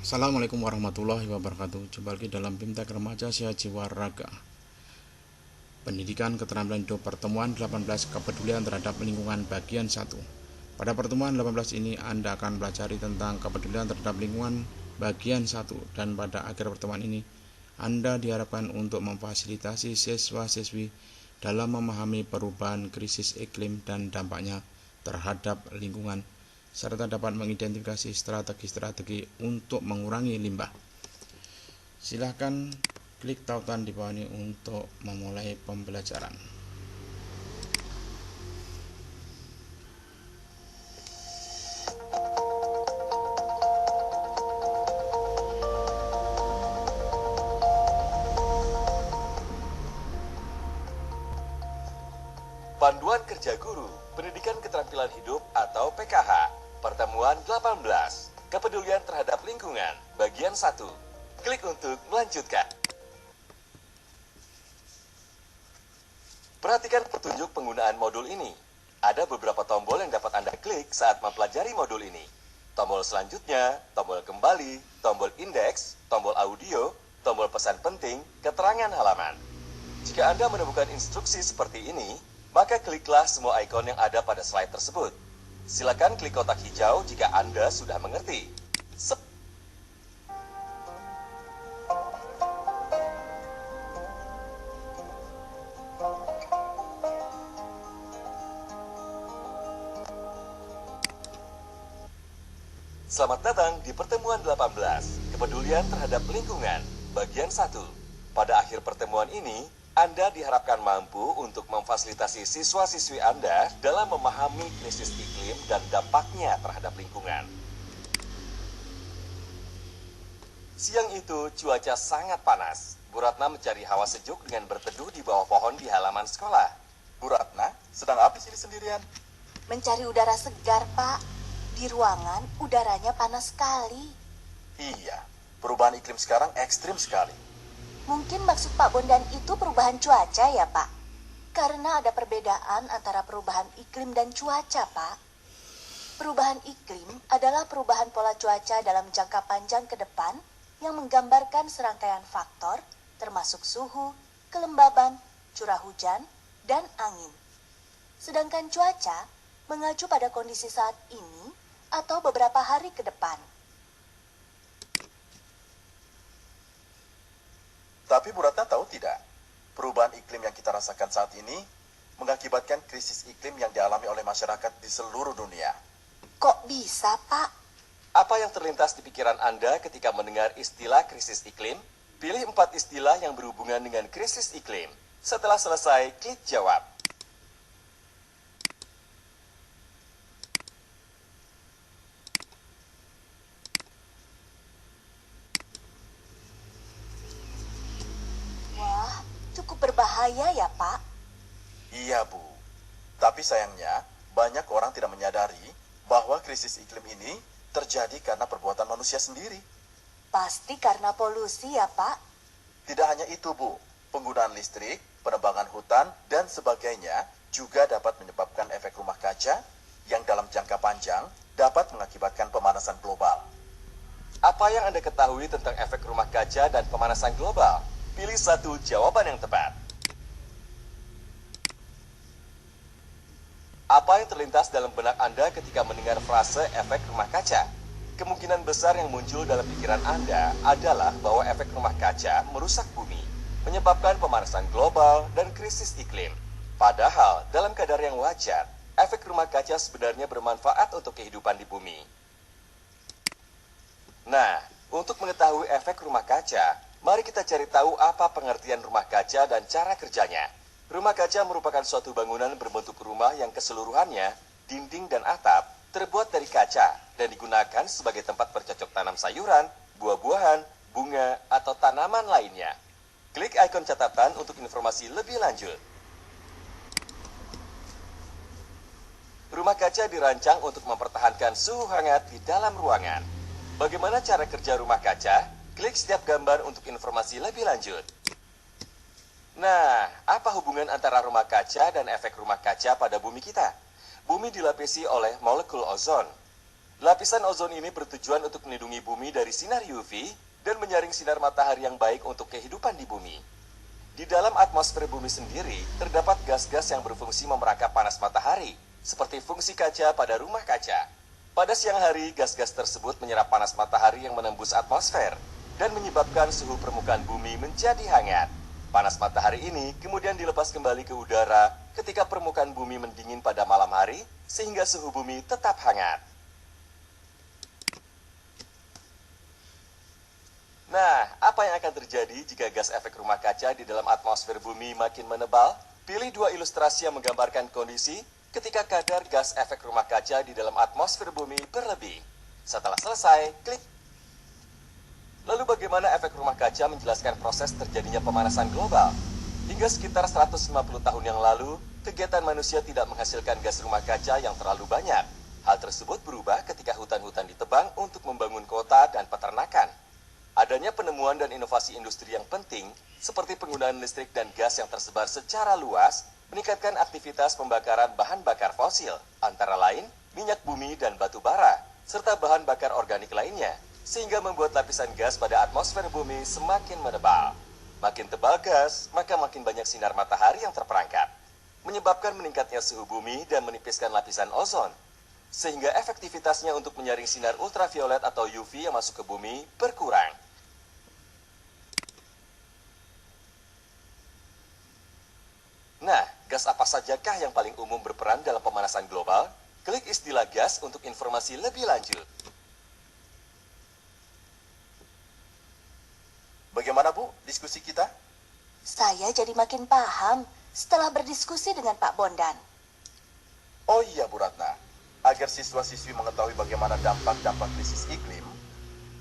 Assalamualaikum warahmatullahi wabarakatuh. Jumpa lagi dalam Bimtek Remaja Sehat Jiwa Raga. Pendidikan Keterampilan Hidup Pertemuan 18 Kepedulian Terhadap Lingkungan Bagian 1. Pada pertemuan 18 ini Anda akan pelajari tentang kepedulian terhadap lingkungan bagian 1, dan pada akhir pertemuan ini Anda diharapkan untuk memfasilitasi siswa-siswi dalam memahami perubahan krisis iklim dan dampaknya terhadap lingkungan, serta dapat mengidentifikasi strategi-strategi untuk mengurangi limbah. Silahkan klik tautan di bawah ini untuk memulai pembelajaran. Panduan Kerja Guru, Pendidikan Keterampilan Hidup atau PKH, Pertemuan 18, Kepedulian Terhadap Lingkungan, Bagian 1. Klik untuk melanjutkan. Perhatikan petunjuk penggunaan modul ini. Ada beberapa tombol yang dapat Anda klik saat mempelajari modul ini. Tombol selanjutnya, tombol kembali, tombol indeks, tombol audio, tombol pesan penting, keterangan halaman. Jika Anda menemukan instruksi seperti ini, maka kliklah semua ikon yang ada pada slide tersebut. Silakan klik kotak hijau jika Anda sudah mengerti. Selamat datang di pertemuan 18, Kepedulian Terhadap Lingkungan, Bagian 1. Pada akhir pertemuan ini, Anda diharapkan mampu untuk memfasilitasi siswa-siswi Anda dalam memahami krisis iklim dan dampaknya terhadap lingkungan. Siang itu cuaca sangat panas. Bu Ratna mencari hawa sejuk dengan berteduh di bawah pohon di halaman sekolah. Bu Ratna, sedang apa sini sendirian? Mencari udara segar, Pak. Di ruangan udaranya panas sekali. Iya, perubahan iklim sekarang ekstrim sekali. Mungkin maksud Pak Bondan itu perubahan cuaca ya, Pak? Karena ada perbedaan antara perubahan iklim dan cuaca, Pak. Perubahan iklim adalah perubahan pola cuaca dalam jangka panjang ke depan yang menggambarkan serangkaian faktor termasuk suhu, kelembaban, curah hujan, dan angin. Sedangkan cuaca mengacu pada kondisi saat ini atau beberapa hari ke depan. Tapi Bu Ratna tahu tidak, perubahan iklim yang kita rasakan saat ini mengakibatkan krisis iklim yang dialami oleh masyarakat di seluruh dunia. Kok bisa, Pak? Apa yang terlintas di pikiran Anda ketika mendengar istilah krisis iklim? Pilih 4 istilah yang berhubungan dengan krisis iklim. Setelah selesai, klik jawab. Wah, cukup berbahaya ya, Pak. Iya Bu, tapi sayangnya banyak orang tidak menyadari bahwa krisis iklim ini terjadi karena perbuatan manusia sendiri. Pasti karena polusi ya, Pak. Tidak hanya itu Bu, penggunaan listrik, penebangan hutan, dan sebagainya juga dapat menyebabkan efek rumah kaca yang dalam jangka panjang dapat mengakibatkan pemanasan global. Apa yang Anda ketahui tentang efek rumah kaca dan pemanasan global? Pilih satu jawaban yang tepat. Apa yang terlintas dalam benak Anda ketika mendengar frase efek rumah kaca? Kemungkinan besar yang muncul dalam pikiran Anda adalah bahwa efek rumah kaca merusak bumi, menyebabkan pemanasan global dan krisis iklim. Padahal, dalam kadar yang wajar, efek rumah kaca sebenarnya bermanfaat untuk kehidupan di bumi. Nah, untuk mengetahui efek rumah kaca, mari kita cari tahu apa pengertian rumah kaca dan cara kerjanya. Rumah kaca merupakan suatu bangunan berbentuk rumah yang keseluruhannya, dinding dan atap, terbuat dari kaca dan digunakan sebagai tempat bercocok tanam sayuran, buah-buahan, bunga, atau tanaman lainnya. Klik ikon catatan untuk informasi lebih lanjut. Rumah kaca dirancang untuk mempertahankan suhu hangat di dalam ruangan. Bagaimana cara kerja rumah kaca? Klik setiap gambar untuk informasi lebih lanjut. Nah, apa hubungan antara rumah kaca dan efek rumah kaca pada bumi kita? Bumi dilapisi oleh molekul ozon. Lapisan ozon ini bertujuan untuk melindungi bumi dari sinar UV dan menyaring sinar matahari yang baik untuk kehidupan di bumi. Di dalam atmosfer bumi sendiri, terdapat gas-gas yang berfungsi memerangkap panas matahari, seperti fungsi kaca pada rumah kaca. Pada siang hari, gas-gas tersebut menyerap panas matahari yang menembus atmosfer dan menyebabkan suhu permukaan bumi menjadi hangat. Panas matahari ini kemudian dilepas kembali ke udara ketika permukaan bumi mendingin pada malam hari, sehingga suhu bumi tetap hangat. Nah, apa yang akan terjadi jika gas efek rumah kaca di dalam atmosfer bumi makin menebal? Pilih dua ilustrasi yang menggambarkan kondisi ketika kadar gas efek rumah kaca di dalam atmosfer bumi berlebih. Setelah selesai, klik. Lalu bagaimana efek rumah kaca menjelaskan proses terjadinya pemanasan global? Hingga sekitar 150 tahun yang lalu, kegiatan manusia tidak menghasilkan gas rumah kaca yang terlalu banyak. Hal tersebut berubah ketika hutan-hutan ditebang untuk membangun kota dan peternakan. Adanya penemuan dan inovasi industri yang penting, seperti penggunaan listrik dan gas yang tersebar secara luas, meningkatkan aktivitas pembakaran bahan bakar fosil, antara lain minyak bumi dan batu bara, serta bahan bakar organik lainnya, sehingga membuat lapisan gas pada atmosfer bumi semakin menebal. Makin tebal gas, maka makin banyak sinar matahari yang terperangkap, menyebabkan meningkatnya suhu bumi dan menipiskan lapisan ozon, sehingga efektivitasnya untuk menyaring sinar ultraviolet atau UV yang masuk ke bumi berkurang. Nah, gas apa sajakah yang paling umum berperan dalam pemanasan global? Klik istilah gas untuk informasi lebih lanjut. Bagaimana Bu, diskusi kita? Saya jadi makin paham setelah berdiskusi dengan Pak Bondan. Oh iya Bu Ratna, agar siswa-siswi mengetahui bagaimana dampak-dampak krisis iklim,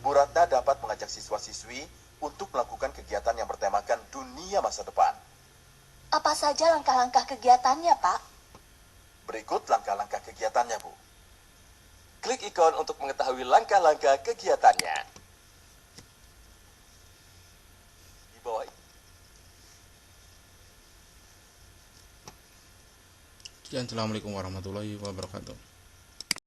Bu Ratna dapat mengajak siswa-siswi untuk melakukan kegiatan yang bertemakan dunia masa depan. Apa saja langkah-langkah kegiatannya, Pak? Berikut langkah-langkah kegiatannya Bu. Klik ikon untuk mengetahui langkah-langkah kegiatannya. Di bawah Sekian, assalamualaikum warahmatullahi wabarakatuh.